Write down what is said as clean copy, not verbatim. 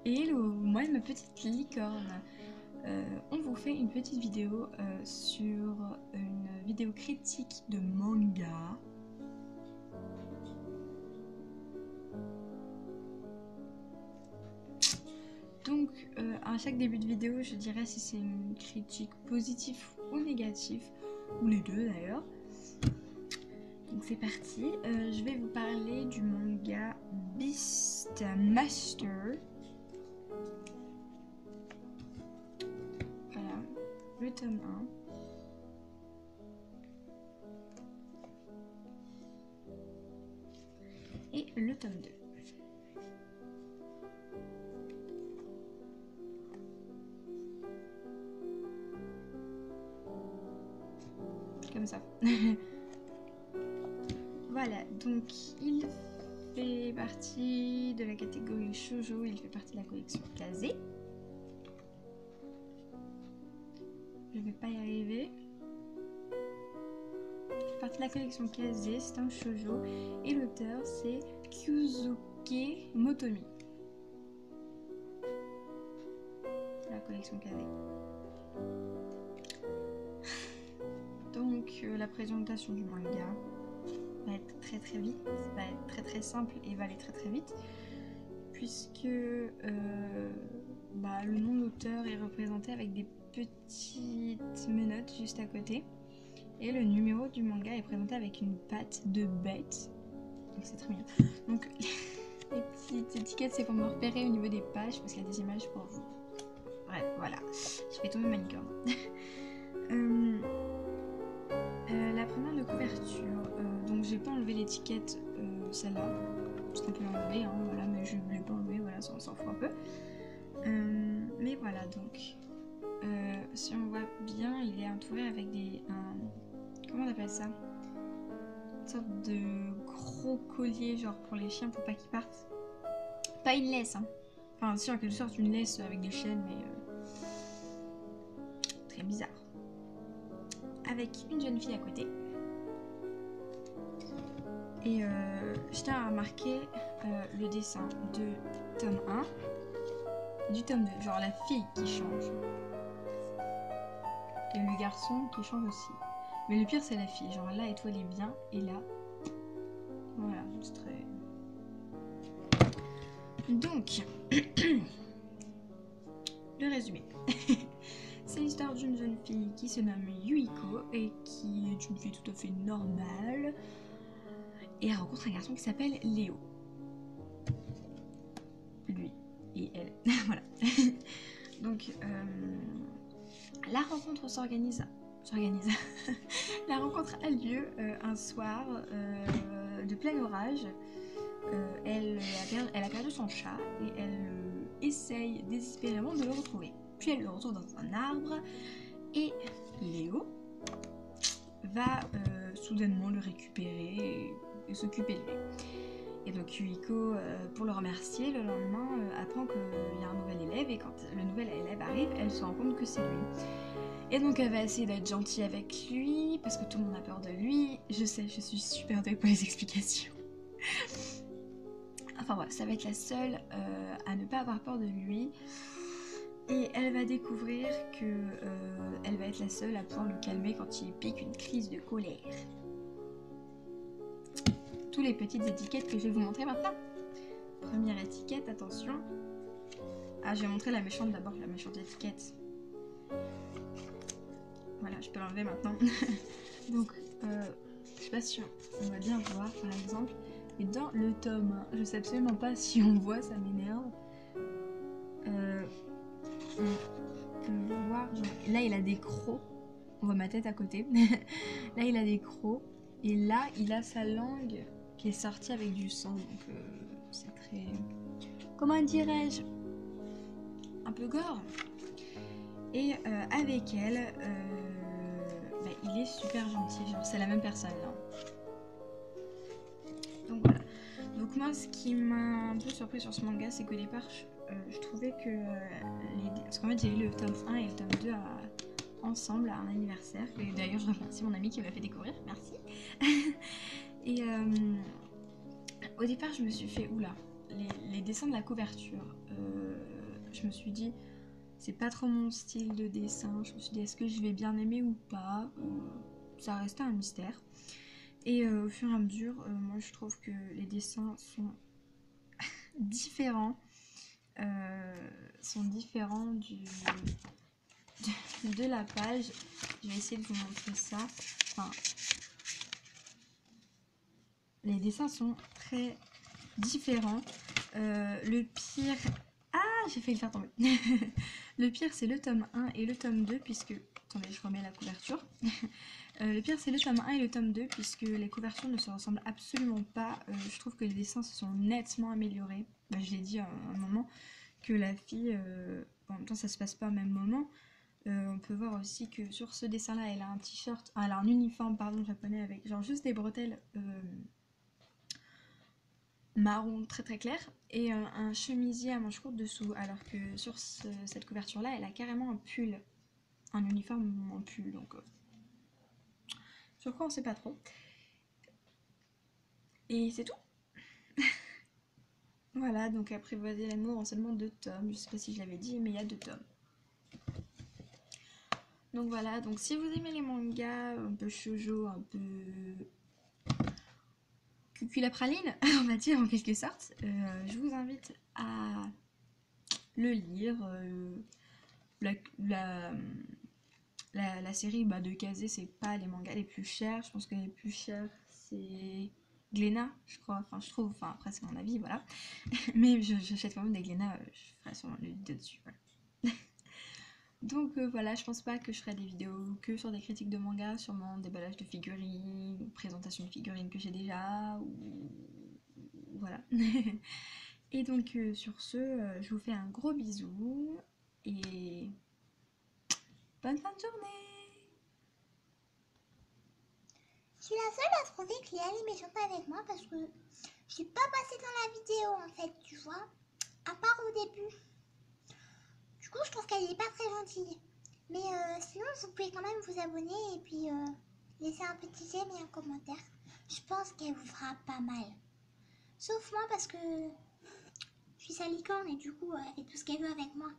Hello, moi et ma petite licorne. On vous fait une petite vidéo sur une vidéo critique de manga. Donc à chaque début de vidéo, je dirais si c'est une critique positive ou négative, ou les deux d'ailleurs. Donc c'est parti, je vais vous parler du manga Beastmaster. Voilà, le tome 1 et le tome 2. Comme ça. Voilà, donc il fait partie de la catégorie shoujo, il fait partie de la collection Kazé. Je vais pas y arriver. Il fait partie de la collection Kazé, c'est un shoujo et l'auteur c'est Kyusuke Motomi. La collection Kazé. Donc la présentation du manga va être très vite, va être très simple et va aller très vite, puisque le nom de l'auteur est représenté avec des petites menottes juste à côté, et le numéro du manga est présenté avec une patte de bête, donc c'est très bien. Donc les petites étiquettes c'est pour me repérer au niveau des pages, parce qu'il y a des images pour vous. Bref, voilà, je fais tomber ma licorne. La première de couverture, donc j'ai pas enlevé l'étiquette, celle-là, parce qu'on peut l'enlever, hein, voilà, mais je ne l'ai pas enlevé, voilà, ça on s'en fout un peu. Mais voilà, donc, si on voit bien, il est entouré avec comment on appelle ça? Une sorte de gros collier, genre pour les chiens, pour pas qu'ils partent. Pas une laisse, hein. Enfin, si, en quelque sorte, une laisse avec des chaînes, mais très bizarre. Avec une jeune fille à côté. Et je tiens à remarquer le dessin de tome 1 et du tome 2, genre la fille qui change. Et le garçon qui change aussi. Mais le pire c'est la fille, genre là et toi elle est bien, et là, voilà, c'est très... Donc, le résumé. C'est l'histoire d'une jeune fille qui se nomme Yuiko et qui est une fille tout à fait normale. Et elle rencontre un garçon qui s'appelle Léo. Lui et elle. Voilà. Donc, la rencontre s'organise. La rencontre a lieu un soir de plein orage. Elle a perdu son chat et elle essaye désespérément de le retrouver. Puis elle le retrouve dans un arbre et Léo va soudainement le récupérer et s'occuper de lui. Et donc Yuiko, pour le remercier, le lendemain apprend qu'il y a un nouvel élève, et quand le nouvel élève arrive, elle se rend compte que c'est lui. Et donc elle va essayer d'être gentille avec lui, parce que tout le monde a peur de lui. Je sais, je suis super douée pour les explications. Enfin voilà, ça va être la seule à ne pas avoir peur de lui. Et elle va découvrir que elle va être la seule à pouvoir le calmer quand il pique une crise de colère. Toutes les petites étiquettes que je vais vous montrer maintenant. Première étiquette, attention. Ah, je vais montrer la méchante d'abord, la méchante étiquette. Voilà, je peux l'enlever maintenant. Donc, je sais pas si on va bien voir par exemple. Et dans le tome 1, je sais absolument pas si on voit, ça m'énerve. On peut voir, genre, là il a des crocs. On voit ma tête à côté. Là il a des crocs. Et là il a sa langue qui est sortie avec du sang. Donc c'est très... Comment dirais-je? Un peu gore. Et avec elle, il est super gentil. Genre c'est la même personne là. Donc voilà. Donc moi ce qui m'a un peu surpris sur ce manga, c'est qu'au départ je trouvais que parce qu'en fait j'ai eu le tome 1 et le tome 2 ensemble à un anniversaire, et d'ailleurs je remercie mon ami qui m'a fait découvrir, merci. Et au départ je me suis fait, oula, les dessins de la couverture, je me suis dit, c'est pas trop mon style de dessin. Je me suis dit, est-ce que je vais bien aimer ou pas? Ça restait un mystère. Et au fur et à mesure, moi je trouve que les dessins sont différents. De la page. Je vais essayer de vous montrer ça. Enfin, les dessins sont très différents. Le pire... Ah, j'ai failli le faire tomber. Le pire, c'est le tome 1 et le tome 2, puisque... Attendez, je remets la couverture. Le pire, c'est le tome 1 et le tome 2, puisque les couvertures ne se ressemblent absolument pas. Je trouve que les dessins se sont nettement améliorés. Bah, je l'ai dit à un moment, que la fille... en même temps, ça se passe pas au même moment. On peut voir aussi que sur ce dessin-là, elle a un t-shirt... elle a un uniforme, pardon, japonais, avec genre juste des bretelles... marron très très clair et un chemisier à manches courtes dessous, alors que sur cette couverture là elle a carrément un pull, un uniforme en pull, donc sur quoi on sait pas trop, et c'est tout. Voilà, donc Apprivoiser l'amour en seulement 2 tomes, je sais pas si je l'avais dit mais il y a 2 tomes. Donc voilà, donc si vous aimez les mangas un peu shoujo, un peu cucul la praline, on va dire en quelque sorte, je vous invite à le lire. La, la, la série de Kazé, c'est pas les mangas les plus chers. Je pense que les plus chers, c'est Glénat, je crois. Enfin, je trouve. Enfin, après, c'est mon avis, voilà. Mais j'achète quand même des Glénat. Je ferai sûrement une vidéo dessus, voilà. Donc voilà, je pense pas que je ferai des vidéos que sur des critiques de manga, sûrement déballage de figurines, ou présentation de figurines que j'ai déjà, ou voilà. Et donc sur ce, je vous fais un gros bisou et bonne fin de journée. Je suis la seule à trouver qu'il est méchante avec moi parce que je suis pas passée dans la vidéo en fait, tu vois. À part au début. Du coup, je trouve qu'elle est pas très gentille. Mais sinon, vous pouvez quand même vous abonner et puis laisser un petit j'aime et un commentaire. Je pense qu'elle vous fera pas mal. Sauf moi parce que je suis sa licorne et du coup, elle fait tout ce qu'elle veut avec moi.